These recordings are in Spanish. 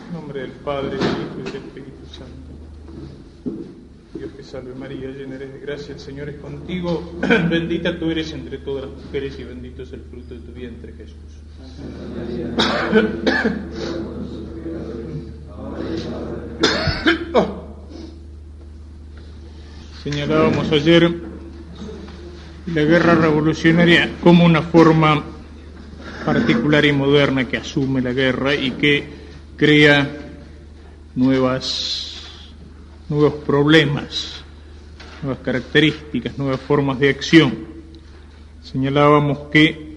En nombre del Padre, del Hijo y del Espíritu Santo. Dios te salve María, llena eres de gracia, el Señor es contigo. Bendita tú eres entre todas las mujeres y bendito es el fruto de tu vientre, Jesús. Señalábamos ayer la guerra revolucionaria como una forma particular y moderna que asume la guerra y que crea nuevos problemas, nuevas características, nuevas formas de acción. Señalábamos que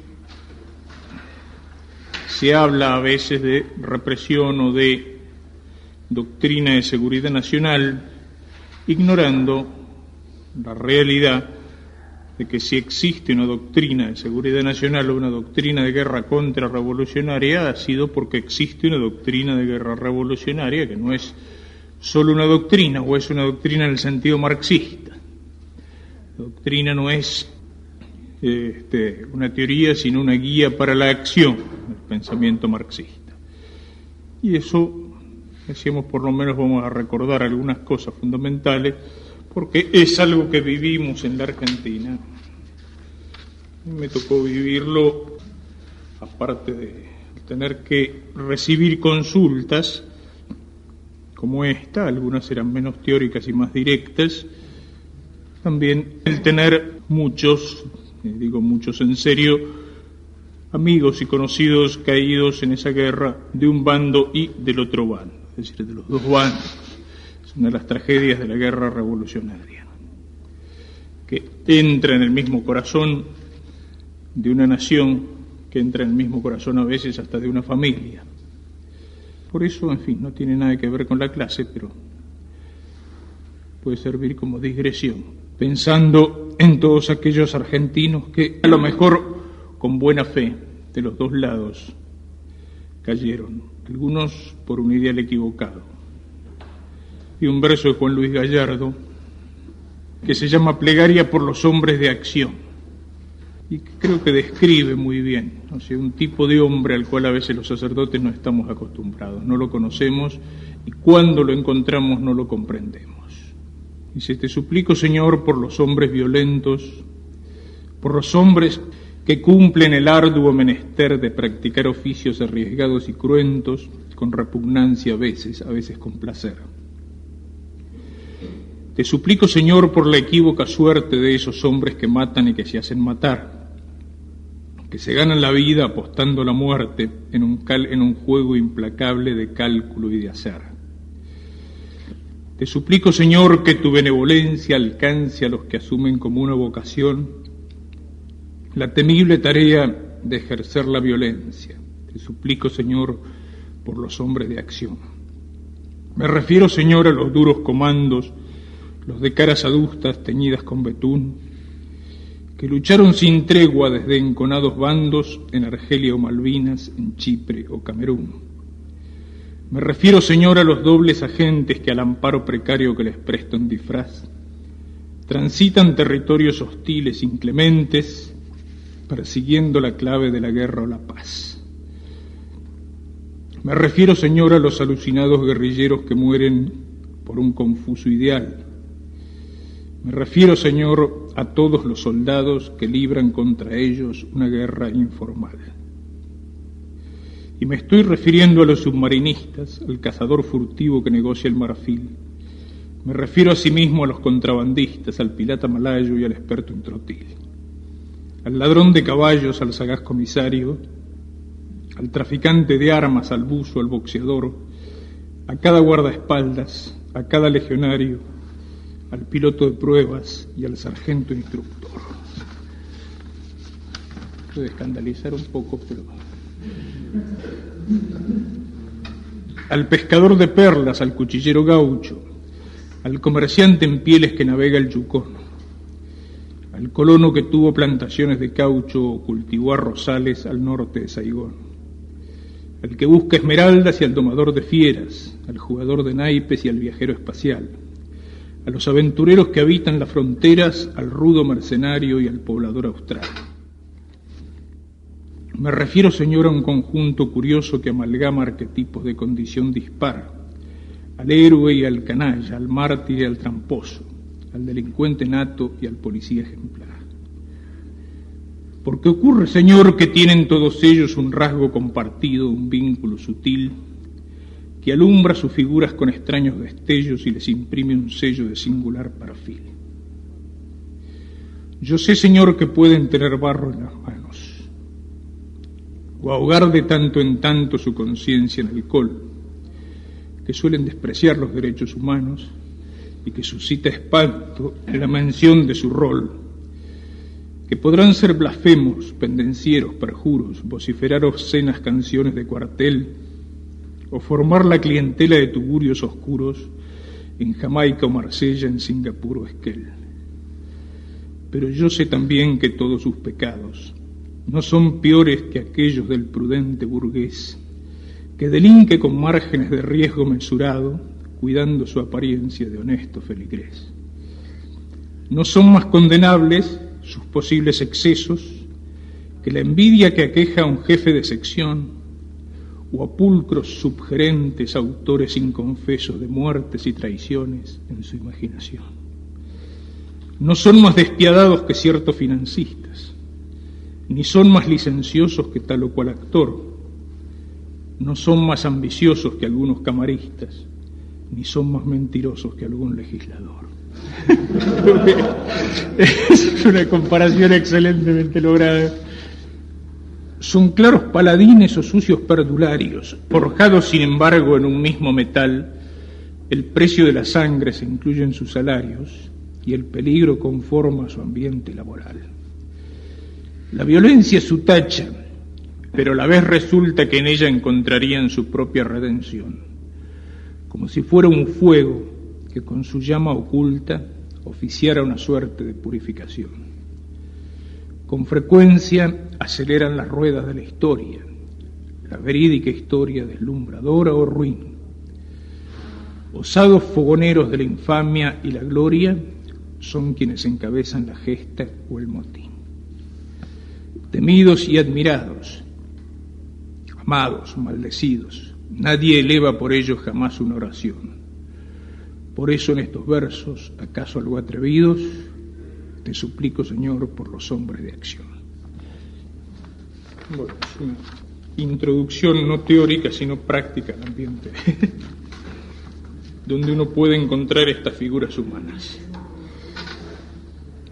se habla a veces de represión o de doctrina de seguridad nacional, ignorando la realidad de que si existe una doctrina de seguridad nacional o una doctrina de guerra contrarrevolucionaria, ha sido porque existe una doctrina de guerra revolucionaria que no es solo una doctrina, o es una doctrina en el sentido marxista. La doctrina no es una teoría, sino una guía para la acción del pensamiento marxista. Y eso, decíamos, por lo menos vamos a recordar algunas cosas fundamentales, porque es algo que vivimos en la Argentina. Me tocó vivirlo, aparte de tener que recibir consultas como esta, algunas eran menos teóricas y más directas, también el tener muchos, digo muchos en serio, amigos y conocidos caídos en esa guerra de un bando y del otro bando, es decir, de los dos bandos. Es una de las tragedias de la guerra revolucionaria, que entra en el mismo corazón de una nación, que entra en el mismo corazón a veces hasta de una familia. Por eso, en fin, no tiene nada que ver con la clase, pero puede servir como digresión, pensando en todos aquellos argentinos que a lo mejor con buena fe de los dos lados cayeron, algunos por un ideal equivocado. Y un verso de Juan Luis Gallardo que se llama Plegaria por los hombres de acción, y que creo que describe muy bien, o sea, un tipo de hombre al cual a veces los sacerdotes no estamos acostumbrados, no lo conocemos, y cuando lo encontramos no lo comprendemos. Dice: te suplico, Señor, por los hombres violentos, por los hombres que cumplen el arduo menester de practicar oficios arriesgados y cruentos, con repugnancia a veces con placer. Te suplico, Señor, por la equívoca suerte de esos hombres que matan y que se hacen matar, que se ganan la vida apostando la muerte en un juego implacable de cálculo y de azar. Te suplico, Señor, que tu benevolencia alcance a los que asumen como una vocación la temible tarea de ejercer la violencia. Te suplico, Señor, por los hombres de acción. Me refiero, Señor, a los duros comandos, los de caras adustas teñidas con betún, que lucharon sin tregua desde enconados bandos en Argelia o Malvinas, en Chipre o Camerún. Me refiero, Señor, a los dobles agentes que al amparo precario que les presta un disfraz transitan territorios hostiles, inclementes, persiguiendo la clave de la guerra o la paz. Me refiero, Señor, a los alucinados guerrilleros que mueren por un confuso ideal. Me refiero, Señor, a todos los soldados que libran contra ellos una guerra informal. Y me estoy refiriendo a los submarinistas, al cazador furtivo que negocia el marfil. Me refiero asimismo a los contrabandistas, al pirata malayo y al experto en trotil, al ladrón de caballos, al sagaz comisario, al traficante de armas, al buzo, al boxeador, a cada guardaespaldas, a cada legionario, al piloto de pruebas y al sargento instructor. Puede escandalizar un poco, pero... al pescador de perlas, al cuchillero gaucho, al comerciante en pieles que navega el Yukón, al colono que tuvo plantaciones de caucho o cultivó arrozales al norte de Saigón, al que busca esmeraldas y al domador de fieras, al jugador de naipes y al viajero espacial, a los aventureros que habitan las fronteras, al rudo mercenario y al poblador austral. Me refiero, señor, a un conjunto curioso que amalgama arquetipos de condición dispar, al héroe y al canalla, al mártir y al tramposo, al delincuente nato y al policía ejemplar. Porque ocurre, señor, que tienen todos ellos un rasgo compartido, un vínculo sutil, que alumbra sus figuras con extraños destellos y les imprime un sello de singular perfil. Yo sé, señor, que pueden tener barro en las manos, o ahogar de tanto en tanto su conciencia en alcohol, que suelen despreciar los derechos humanos y que suscita espanto en la mención de su rol, que podrán ser blasfemos, pendencieros, perjuros, vociferar obscenas canciones de cuartel, o formar la clientela de tugurios oscuros en Jamaica o Marsella, en Singapur o Esquel. Pero yo sé también que todos sus pecados no son peores que aquellos del prudente burgués, que delinque con márgenes de riesgo mesurado, cuidando su apariencia de honesto feligrés. No son más condenables sus posibles excesos que la envidia que aqueja a un jefe de sección o a pulcros subgerentes autores inconfesos de muertes y traiciones en su imaginación. No son más despiadados que ciertos financistas, ni son más licenciosos que tal o cual actor, no son más ambiciosos que algunos camaristas, ni son más mentirosos que algún legislador. Es una comparación excelentemente lograda. Son claros paladines o sucios perdularios, forjados sin embargo en un mismo metal. El precio de la sangre se incluye en sus salarios y el peligro conforma su ambiente laboral. La violencia es su tacha, pero a la vez resulta que en ella encontrarían su propia redención, como si fuera un fuego que con su llama oculta oficiara una suerte de purificación. Con frecuencia aceleran las ruedas de la historia, la verídica historia deslumbradora o ruin. Osados fogoneros de la infamia y la gloria son quienes encabezan la gesta o el motín. Temidos y admirados, amados, maldecidos, nadie eleva por ellos jamás una oración. Por eso en estos versos, acaso algo atrevidos, te suplico, Señor, por los hombres de acción. Bueno, es una introducción no teórica, sino práctica al ambiente, donde uno puede encontrar estas figuras humanas.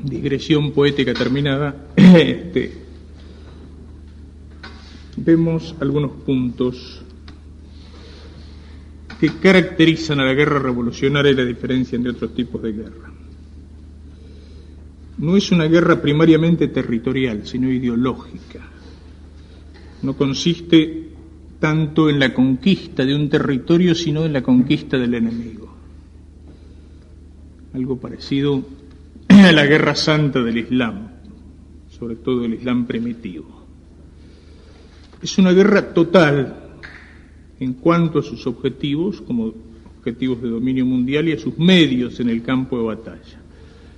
Digresión poética terminada. Vemos algunos puntos que caracterizan a la guerra revolucionaria y la diferencia entre otros tipos de guerra. No es una guerra primariamente territorial, sino ideológica. No consiste tanto en la conquista de un territorio, sino en la conquista del enemigo. Algo parecido a la guerra santa del Islam, sobre todo el Islam primitivo. Es una guerra total en cuanto a sus objetivos, como objetivos de dominio mundial, y a sus medios en el campo de batalla.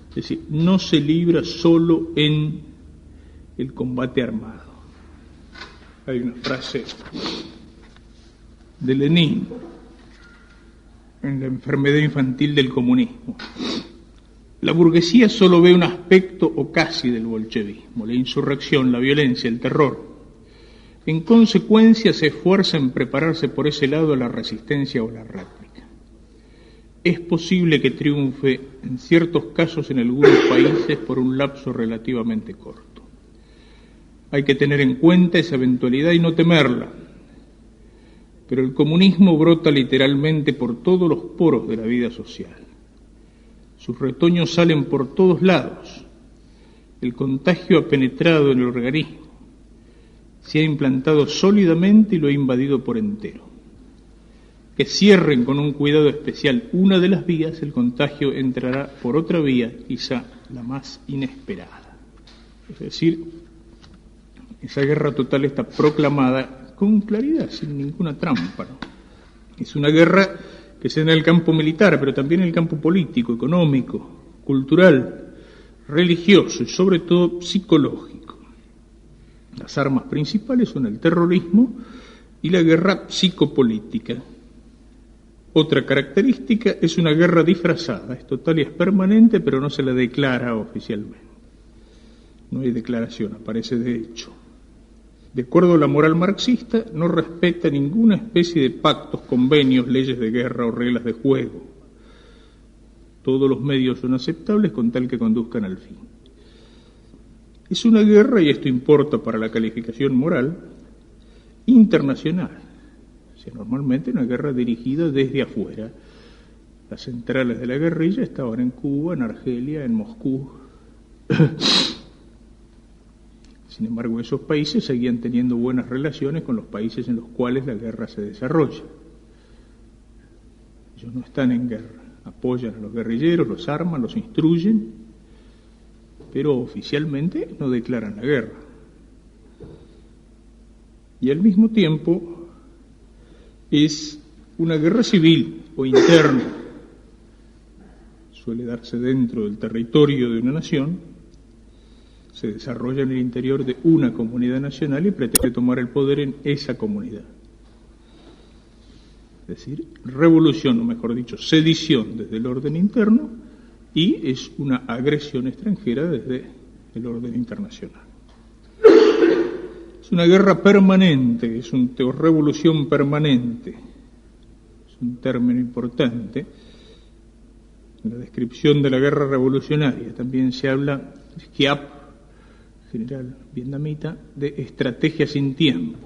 Es decir, no se libra solo en el combate armado. Hay una frase de Lenin en La enfermedad infantil del comunismo. La burguesía solo ve un aspecto o casi del bolchevismo, la insurrección, la violencia, el terror. En consecuencia se esfuerza en prepararse por ese lado a la resistencia o la réplica. Es posible que triunfe en ciertos casos en algunos países por un lapso relativamente corto. Hay que tener en cuenta esa eventualidad y no temerla. Pero el comunismo brota literalmente por todos los poros de la vida social. Sus retoños salen por todos lados. El contagio ha penetrado en el organismo, se ha implantado sólidamente y lo ha invadido por entero. Que cierren con un cuidado especial una de las vías, el contagio entrará por otra vía, quizá la más inesperada. Es decir, esa guerra total está proclamada con claridad, sin ninguna trampa, ¿no? Es una guerra que se da en el campo militar, pero también en el campo político, económico, cultural, religioso y sobre todo psicológico. Las armas principales son el terrorismo y la guerra psicopolítica. Otra característica es una guerra disfrazada, es total y es permanente, pero no se la declara oficialmente. No hay declaración, aparece de hecho. De acuerdo a la moral marxista, no respeta ninguna especie de pactos, convenios, leyes de guerra o reglas de juego. Todos los medios son aceptables con tal que conduzcan al fin. Es una guerra, y esto importa para la calificación moral, internacional. O sea, normalmente una guerra dirigida desde afuera. Las centrales de la guerrilla estaban en Cuba, en Argelia, en Moscú. Sin embargo, esos países seguían teniendo buenas relaciones con los países en los cuales la guerra se desarrolla. Ellos no están en guerra, apoyan a los guerrilleros, los arman, los instruyen, pero oficialmente no declaran la guerra. Y al mismo tiempo es una guerra civil o interna. Suele darse dentro del territorio de una nación, se desarrolla en el interior de una comunidad nacional y pretende tomar el poder en esa comunidad. Es decir, revolución, o mejor dicho, sedición desde el orden interno, y es una agresión extranjera desde el orden internacional. Es una guerra permanente, es una revolución permanente, es un término importante. En la descripción de la guerra revolucionaria también se habla, Giap, general vietnamita, de estrategia sin tiempo.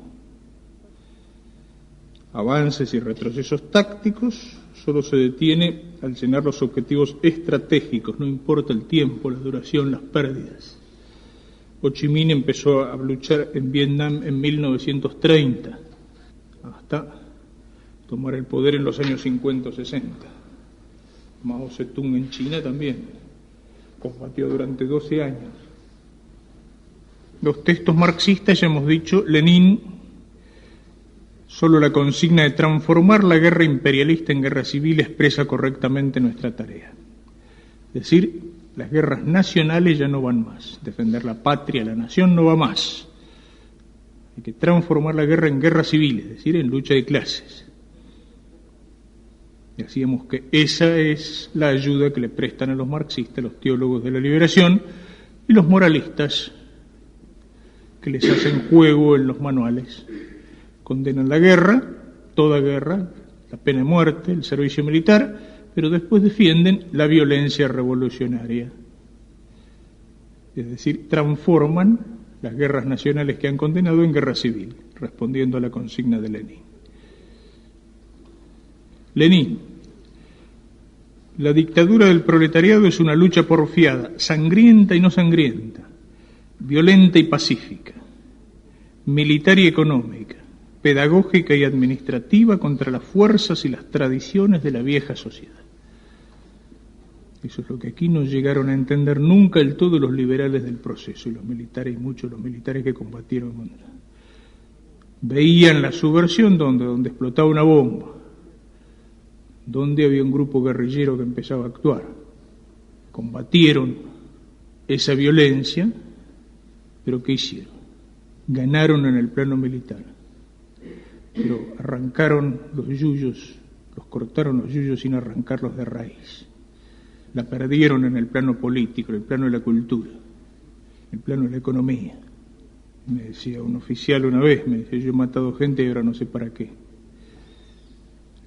Avances y retrocesos tácticos solo se detiene al llenar los objetivos estratégicos, no importa el tiempo, la duración, las pérdidas. Ho Chi Minh empezó a luchar en Vietnam en 1930, hasta tomar el poder en los años 50 o 60. Mao Zedong en China también combatió durante 12 años. Los textos marxistas, ya hemos dicho, Lenin, solo la consigna de transformar la guerra imperialista en guerra civil expresa correctamente nuestra tarea. Es decir, las guerras nacionales ya no van más. Defender la patria, la nación no va más. Hay que transformar la guerra en guerra civil, es decir, en lucha de clases. Y decíamos que esa es la ayuda que le prestan a los marxistas, los teólogos de la liberación y los moralistas que les hacen juego en los manuales. Condenan la guerra, toda guerra, la pena de muerte, el servicio militar, pero después defienden la violencia revolucionaria. Es decir, transforman las guerras nacionales que han condenado en guerra civil, respondiendo a la consigna de Lenin. Lenin: la dictadura del proletariado es una lucha porfiada, sangrienta y no sangrienta, violenta y pacífica, militar y económica, pedagógica y administrativa contra las fuerzas y las tradiciones de la vieja sociedad. Eso es lo que aquí no llegaron a entender nunca del todo los liberales del proceso, y los militares, y muchos los militares que combatieron contra. Veían la subversión donde explotaba una bomba, donde había un grupo guerrillero que empezaba a actuar. Combatieron esa violencia, pero ¿qué hicieron? Ganaron en el plano militar, pero arrancaron los yuyos, los cortaron los yuyos sin arrancarlos de raíz. La perdieron en el plano político, en el plano de la cultura, en el plano de la economía. Me decía un oficial una vez, me decía, yo he matado gente y ahora no sé para qué.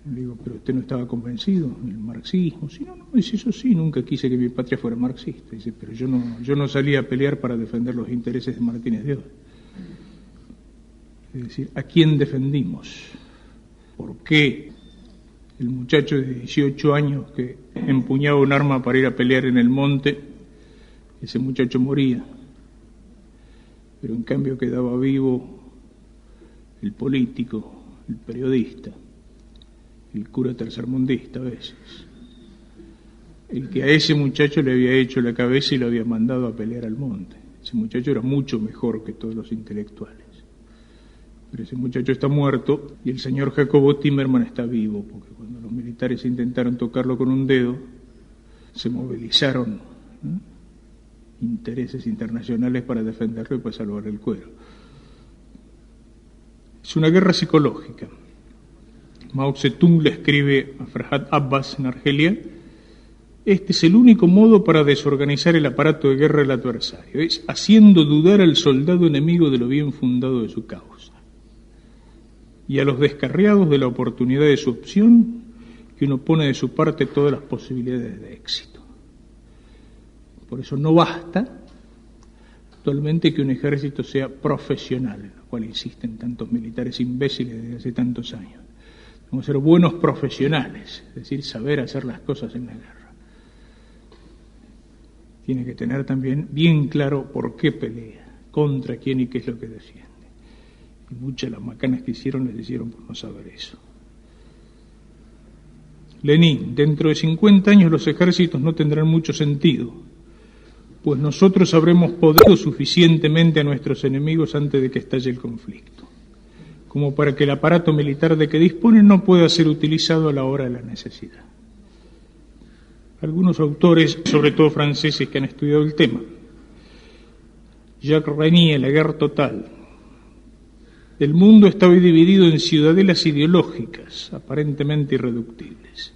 Le digo, pero usted no estaba convencido del marxismo. Sí, no, dice, eso sí, nunca quise que mi patria fuera marxista. Dice, pero yo no salí a pelear para defender los intereses de Martínez de Oz. Es decir, ¿a quién defendimos? ¿Por qué el muchacho de 18 años que empuñaba un arma para ir a pelear en el monte, ese muchacho moría? Pero en cambio quedaba vivo el político, el periodista, el cura tercermundista a veces, el que a ese muchacho le había hecho la cabeza y lo había mandado a pelear al monte. Ese muchacho era mucho mejor que todos los intelectuales. Pero ese muchacho está muerto y el señor Jacobo Timerman está vivo, porque cuando los militares intentaron tocarlo con un dedo, se movilizaron intereses internacionales para defenderlo y para salvar el cuero. Es una guerra psicológica. Mao Zedong le escribe a Ferhat Abbas en Argelia: este es el único modo para desorganizar el aparato de guerra del adversario, es haciendo dudar al soldado enemigo de lo bien fundado de su causa, y a los descarriados de la oportunidad de su opción, que uno pone de su parte todas las posibilidades de éxito. Por eso no basta actualmente que un ejército sea profesional, en lo cual insisten tantos militares imbéciles desde hace tantos años. Vamos a ser buenos profesionales, es decir, saber hacer las cosas en la guerra. Tiene que tener también bien claro por qué pelea, contra quién y qué es lo que defiende. Y muchas de las macanas que hicieron les hicieron por no saber eso. Lenin: dentro de 50 años los ejércitos no tendrán mucho sentido, pues nosotros habremos podrido suficientemente a nuestros enemigos antes de que estalle el conflicto, como para que el aparato militar de que disponen no pueda ser utilizado a la hora de la necesidad. Algunos autores, sobre todo franceses, que han estudiado el tema, Jacques Renier, La guerra total: el mundo está hoy dividido en ciudadelas ideológicas, aparentemente irreductibles.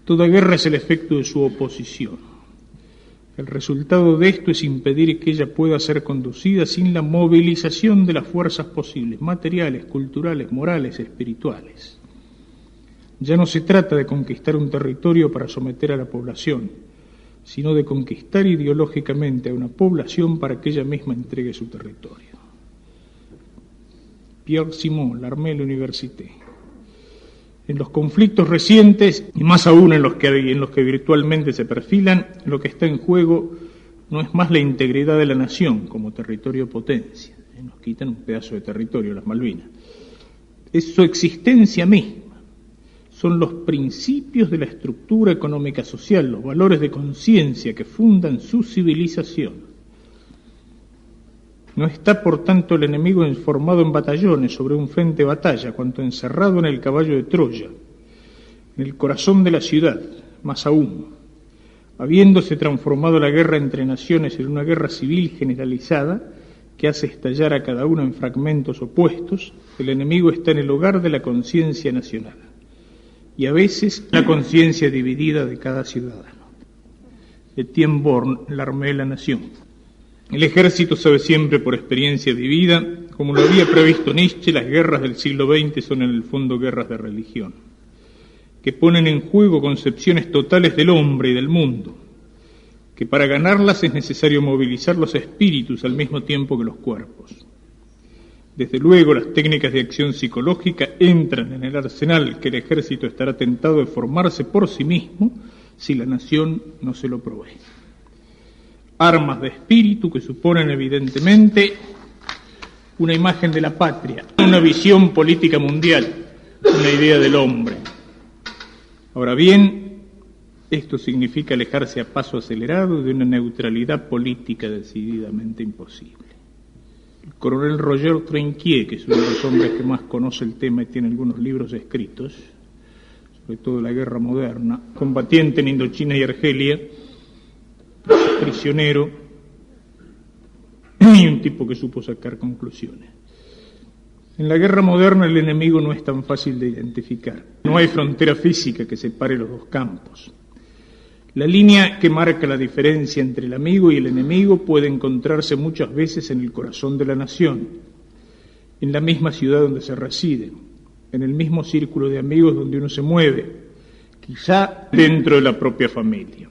Toda guerra es el efecto de su oposición. El resultado de esto es impedir que ella pueda ser conducida sin la movilización de las fuerzas posibles, materiales, culturales, morales, espirituales. Ya no se trata de conquistar un territorio para someter a la población, sino de conquistar ideológicamente a una población para que ella misma entregue su territorio. Pierre Simon, L'Armée et l'Université. En los conflictos recientes, y más aún en los que virtualmente se perfilan, lo que está en juego no es más la integridad de la nación como territorio potencia. Nos quitan un pedazo de territorio, las Malvinas. Es su existencia misma. Son los principios de la estructura económica social, los valores de conciencia que fundan su civilización. No está, por tanto, el enemigo formado en batallones sobre un frente de batalla, cuanto encerrado en el caballo de Troya, en el corazón de la ciudad, más aún, habiéndose transformado la guerra entre naciones en una guerra civil generalizada que hace estallar a cada uno en fragmentos opuestos. El enemigo está en el hogar de la conciencia nacional, y a veces la conciencia dividida de cada ciudadano. Etienne Born, L'Armée et la Nation. El ejército sabe siempre por experiencia vivida, como lo había previsto Nietzsche, las guerras del siglo XX son en el fondo guerras de religión, que ponen en juego concepciones totales del hombre y del mundo, que para ganarlas es necesario movilizar los espíritus al mismo tiempo que los cuerpos. Desde luego, las técnicas de acción psicológica entran en el arsenal que el ejército estará tentado de formarse por sí mismo si la nación no se lo provee. Armas de espíritu que suponen evidentemente una imagen de la patria, una visión política mundial, una idea del hombre. Ahora bien, esto significa alejarse a paso acelerado de una neutralidad política decididamente imposible. El coronel Roger Trinquier, que es uno de los hombres que más conoce el tema y tiene algunos libros escritos, sobre todo la guerra moderna, combatiente en Indochina y Argelia, prisionero, y un tipo que supo sacar conclusiones. En la guerra moderna el enemigo no es tan fácil de identificar. No hay frontera física que separe los dos campos. La línea que marca la diferencia entre el amigo y el enemigo puede encontrarse muchas veces en el corazón de la nación, en la misma ciudad donde se reside, en el mismo círculo de amigos donde uno se mueve, quizá dentro de la propia familia.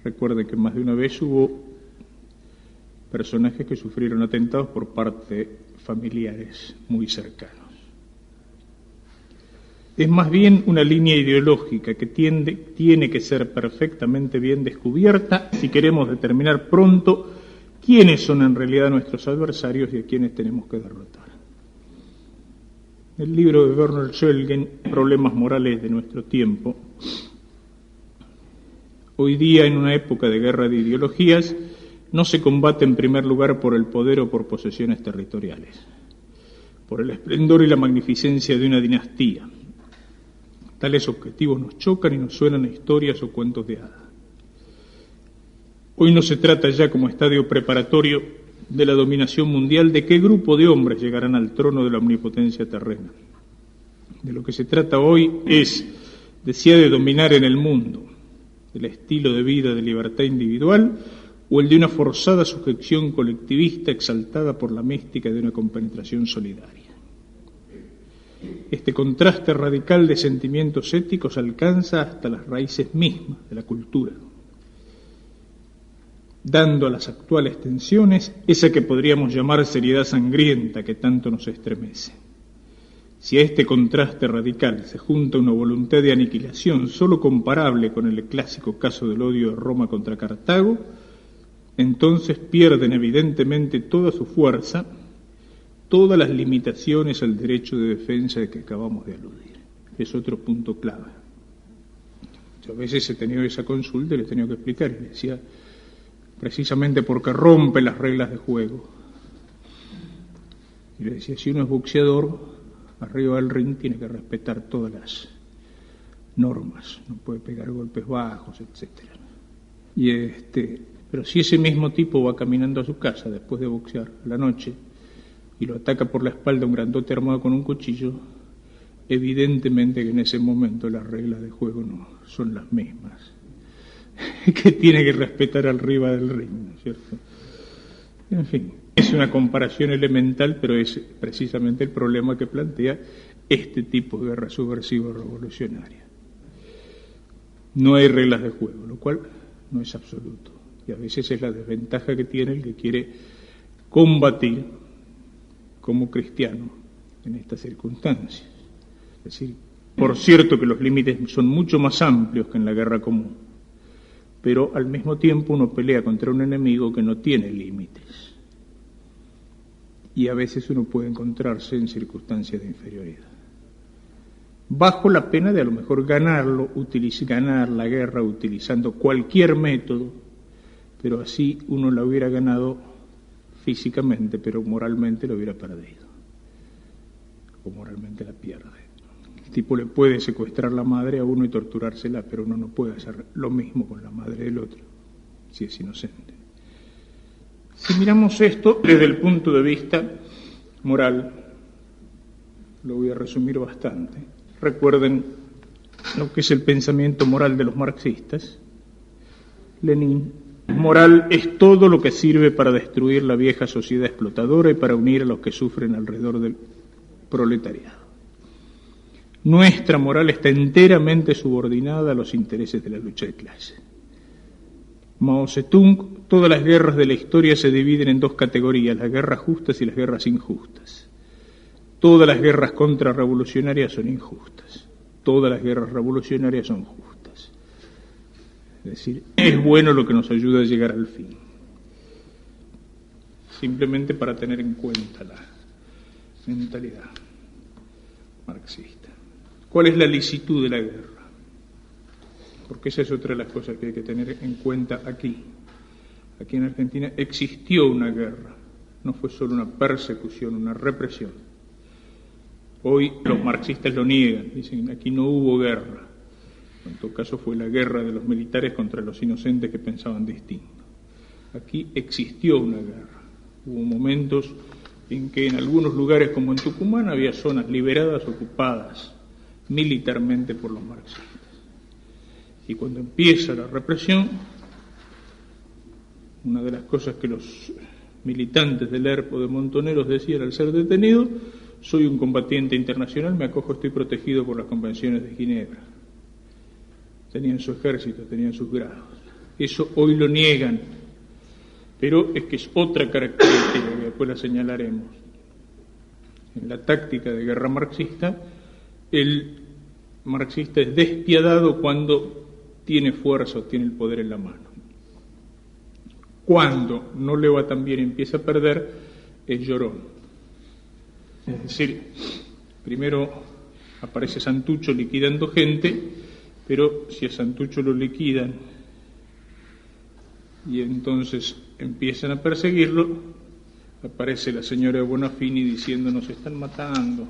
Recuerden que más de una vez hubo personajes que sufrieron atentados por parte de familiares muy cercanos. Es más bien una línea ideológica que tiene que ser perfectamente bien descubierta si queremos determinar pronto quiénes son en realidad nuestros adversarios y a quiénes tenemos que derrotar. El libro de Bernard Schölgen, Problemas morales de nuestro tiempo. Hoy día, en una época de guerra de ideologías, no se combate en primer lugar por el poder o por posesiones territoriales, por el esplendor y la magnificencia de una dinastía. Tales objetivos nos chocan y nos suenan a historias o cuentos de hadas. Hoy no se trata ya como estadio preparatorio de la dominación mundial, ¿de qué grupo de hombres llegarán al trono de la omnipotencia terrena? De lo que se trata hoy es de si ha de dominar en el mundo el estilo de vida de libertad individual o el de una forzada sujeción colectivista exaltada por la mística de una compenetración solidaria. Este contraste radical de sentimientos éticos alcanza hasta las raíces mismas de la cultura, dando a las actuales tensiones esa que podríamos llamar seriedad sangrienta que tanto nos estremece. Si a este contraste radical se junta una voluntad de aniquilación solo comparable con el clásico caso del odio de Roma contra Cartago, entonces pierden evidentemente toda su fuerza todas las limitaciones al derecho de defensa de que acabamos de aludir. Es otro punto clave. Yo a veces he tenido esa consulta y le he tenido que explicar, y le decía, precisamente porque rompe las reglas de juego. Y le decía, si uno es boxeador, arriba del ring tiene que respetar todas las normas, no puede pegar golpes bajos, etcétera. Pero si ese mismo tipo va caminando a su casa después de boxear a la noche y lo ataca por la espalda un grandote armado con un cuchillo, evidentemente que en ese momento las reglas de juego no son las mismas que tiene que respetar arriba del ring, ¿no es cierto? En fin, es una comparación elemental, pero es precisamente el problema que plantea este tipo de guerra subversiva revolucionaria. No hay reglas de juego, lo cual no es absoluto, y a veces es la desventaja que tiene el que quiere combatir como cristiano en estas circunstancias. Es decir, por cierto que los límites son mucho más amplios que en la guerra común, pero al mismo tiempo uno pelea contra un enemigo que no tiene límites, y a veces uno puede encontrarse en circunstancias de inferioridad, bajo la pena de a lo mejor ganar la guerra utilizando cualquier método, pero así uno la hubiera ganado físicamente, pero moralmente lo hubiera perdido, o moralmente la pierde. El tipo le puede secuestrar la madre a uno y torturársela, pero uno no puede hacer lo mismo con la madre del otro, si es inocente. Si miramos esto desde el punto de vista moral, lo voy a resumir bastante. Recuerden lo que es el pensamiento moral de los marxistas. Lenin: moral es todo lo que sirve para destruir la vieja sociedad explotadora y para unir a los que sufren alrededor del proletariado. Nuestra moral está enteramente subordinada a los intereses de la lucha de clase. Mao Zedong: todas las guerras de la historia se dividen en dos categorías, las guerras justas y las guerras injustas. Todas las guerras contrarrevolucionarias son injustas, todas las guerras revolucionarias son justas. Es decir, es bueno lo que nos ayuda a llegar al fin. Simplemente para tener en cuenta la mentalidad marxista. ¿Cuál es la licitud de la guerra? Porque esa es otra de las cosas que hay que tener en cuenta aquí. Aquí en Argentina existió una guerra, no fue solo una persecución, una represión. Hoy los marxistas lo niegan, dicen aquí no hubo guerra. En todo caso fue la guerra de los militares contra los inocentes que pensaban distinto. Aquí existió una guerra. Hubo momentos en que en algunos lugares como en Tucumán había zonas liberadas, ocupadas militarmente por los marxistas. Y cuando empieza la represión, una de las cosas que los militantes del ERPO de Montoneros decían al ser detenido: soy un combatiente internacional, me acojo, estoy protegido por las convenciones de Ginebra. Tenían su ejército, tenían sus grados. Eso hoy lo niegan, pero es que es otra característica que después la señalaremos. En la táctica de guerra marxista, el marxista es despiadado cuando tiene fuerza o tiene el poder en la mano. Cuando no le va tan bien y empieza a perder, es llorón. Es decir, primero aparece Santucho liquidando gente, pero si a Santucho lo liquidan y entonces empiezan a perseguirlo, aparece la señora Bonafini diciendo: nos están matando,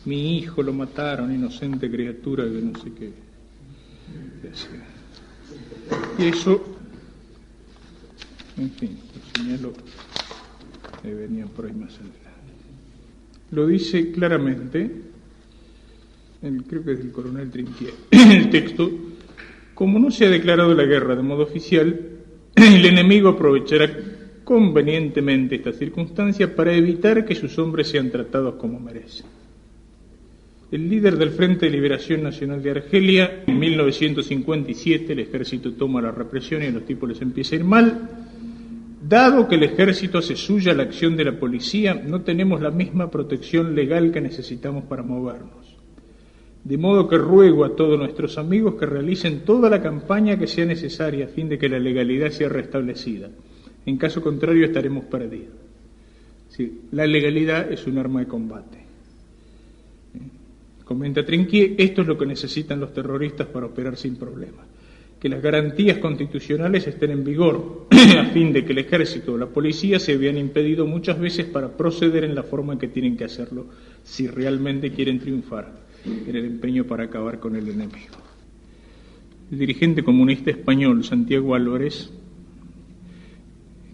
mi hijo lo mataron, inocente criatura que no sé qué. Y eso, en fin, lo señalo venían por ahí más adelante. Lo dice claramente, creo que es el coronel Trinquier, en el texto: como no se ha declarado la guerra de modo oficial, el enemigo aprovechará convenientemente esta circunstancia para evitar que sus hombres sean tratados como merecen. El líder del Frente de Liberación Nacional de Argelia, en 1957, el ejército toma la represión y a los tipos les empieza a ir mal. Dado que el ejército hace suya la acción de la policía, no tenemos la misma protección legal que necesitamos para movernos. De modo que ruego a todos nuestros amigos que realicen toda la campaña que sea necesaria a fin de que la legalidad sea restablecida. En caso contrario estaremos perdidos. Sí, la legalidad es un arma de combate. Comenta Trinquier: esto es lo que necesitan los terroristas para operar sin problema. Que las garantías constitucionales estén en vigor, a fin de que el ejército o la policía se vean impedido muchas veces para proceder en la forma en que tienen que hacerlo, si realmente quieren triunfar en el empeño para acabar con el enemigo. El dirigente comunista español Santiago Álvarez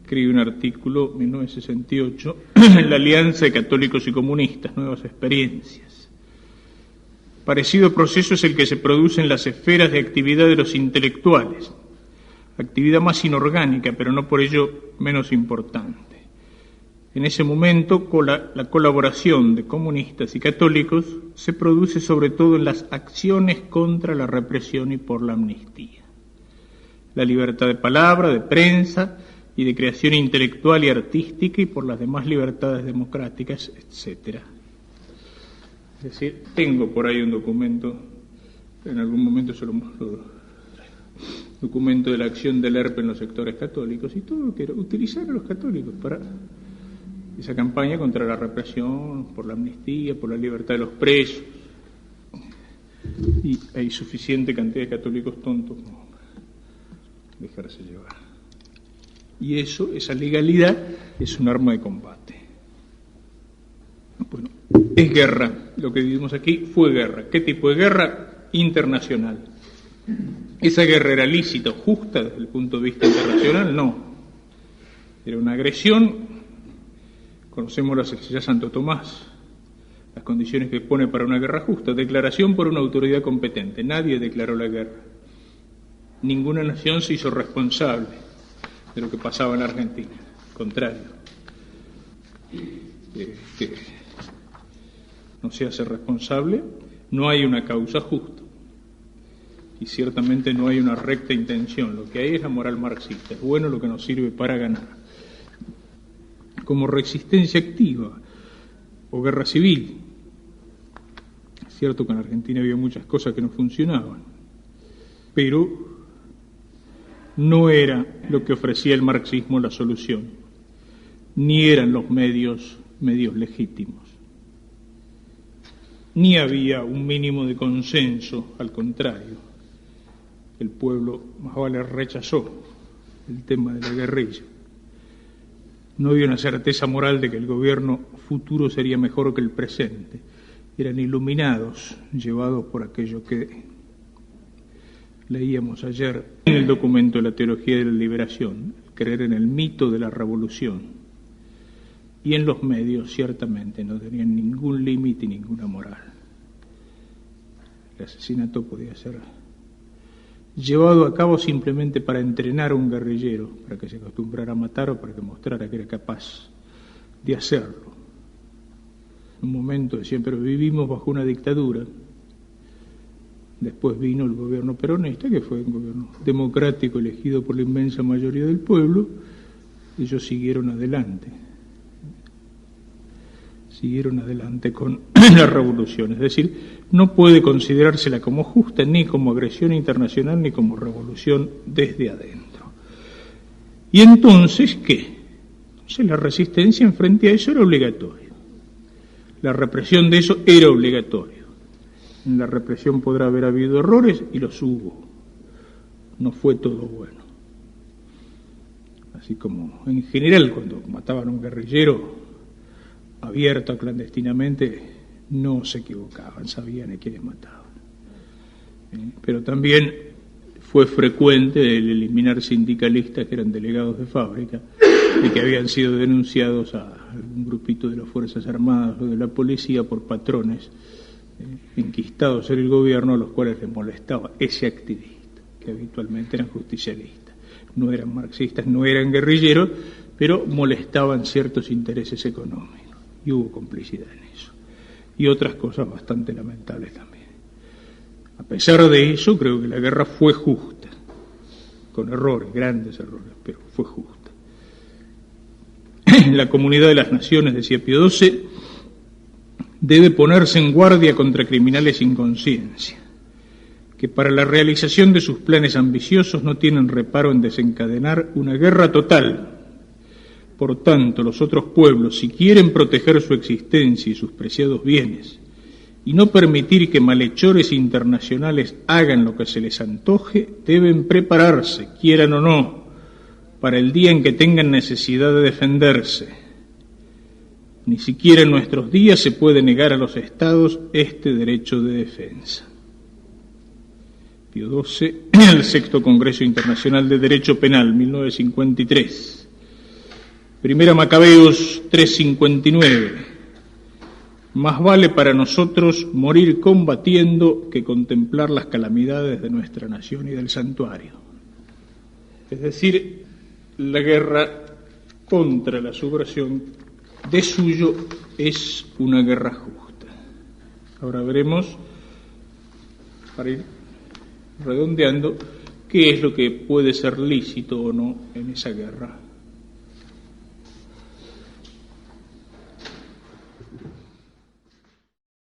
escribe un artículo, 1968, La Alianza de Católicos y Comunistas, Nuevas Experiencias. Parecido proceso es el que se produce en las esferas de actividad de los intelectuales, actividad más inorgánica, pero no por ello menos importante. En ese momento, la colaboración de comunistas y católicos se produce sobre todo en las acciones contra la represión y por la amnistía. La libertad de palabra, de prensa y de creación intelectual y artística, y por las demás libertades democráticas, etc. Es decir, tengo por ahí un documento, en algún momento se lo documento de la acción del ERP en los sectores católicos, y todo lo que era utilizar a los católicos para esa campaña contra la represión, por la amnistía, por la libertad de los presos. Y hay suficiente cantidad de católicos tontos como dejarse llevar. Y eso, esa legalidad, es un arma de combate. Bueno, es guerra. Lo que vivimos aquí fue guerra. ¿Qué tipo de guerra? Internacional. ¿Esa guerra era lícita o justa desde el punto de vista internacional? No. Era una agresión. Conocemos la Sociedad Santo Tomás, las condiciones que pone para una guerra justa. Declaración por una autoridad competente. Nadie declaró la guerra. Ninguna nación se hizo responsable de lo que pasaba en la Argentina. Al contrario. No se hace responsable, no hay una causa justa y ciertamente no hay una recta intención. Lo que hay es la moral marxista, es bueno lo que nos sirve para ganar. Como resistencia activa o guerra civil, es cierto que en Argentina había muchas cosas que no funcionaban, pero no era lo que ofrecía el marxismo la solución, ni eran los medios legítimos. Ni había un mínimo de consenso, al contrario. El pueblo más vale rechazó el tema de la guerrilla. No había una certeza moral de que el gobierno futuro sería mejor que el presente. Eran iluminados, llevados por aquello que leíamos ayer en el documento de la Teología de la Liberación, creer en el mito de la revolución. Y en los medios, ciertamente, no tenían ningún límite y ninguna moral. El asesinato podía ser llevado a cabo simplemente para entrenar a un guerrillero, para que se acostumbrara a matar o para que mostrara que era capaz de hacerlo. En un momento decían, pero vivimos bajo una dictadura. Después vino el gobierno peronista, que fue un gobierno democrático elegido por la inmensa mayoría del pueblo. Ellos siguieron adelante con la revolución, es decir, no puede considerársela como justa ni como agresión internacional ni como revolución desde adentro. ¿Y entonces qué? Entonces la resistencia en frente a eso era obligatoria. La represión de eso era obligatoria. En la represión podrá haber habido errores y los hubo. No fue todo bueno. Así como en general cuando mataban a un guerrillero abierto o clandestinamente, no se equivocaban, sabían a quiénes mataban. Pero también fue frecuente el eliminar sindicalistas que eran delegados de fábrica, de que habían sido denunciados a algún grupito de las Fuerzas Armadas o de la policía por patrones enquistados en el gobierno, a los cuales les molestaba ese activista, que habitualmente eran justicialistas. No eran marxistas, no eran guerrilleros, pero molestaban ciertos intereses económicos, y hubo complicidad en eso. Y otras cosas bastante lamentables también. A pesar de eso, creo que la guerra fue justa, con errores, grandes errores, pero fue justa. La comunidad de las naciones, decía Pío XII, debe ponerse en guardia contra criminales sin conciencia, que para la realización de sus planes ambiciosos no tienen reparo en desencadenar una guerra total. Por tanto, los otros pueblos, si quieren proteger su existencia y sus preciados bienes, y no permitir que malhechores internacionales hagan lo que se les antoje, deben prepararse, quieran o no, para el día en que tengan necesidad de defenderse. Ni siquiera en nuestros días se puede negar a los Estados este derecho de defensa. Pío XII, el Sexto Congreso Internacional de Derecho Penal, 1953. Primera Macabeos 3:59. Más vale para nosotros morir combatiendo que contemplar las calamidades de nuestra nación y del santuario. Es decir, la guerra contra la subversión de suyo es una guerra justa. Ahora veremos, para ir redondeando, qué es lo que puede ser lícito o no en esa guerra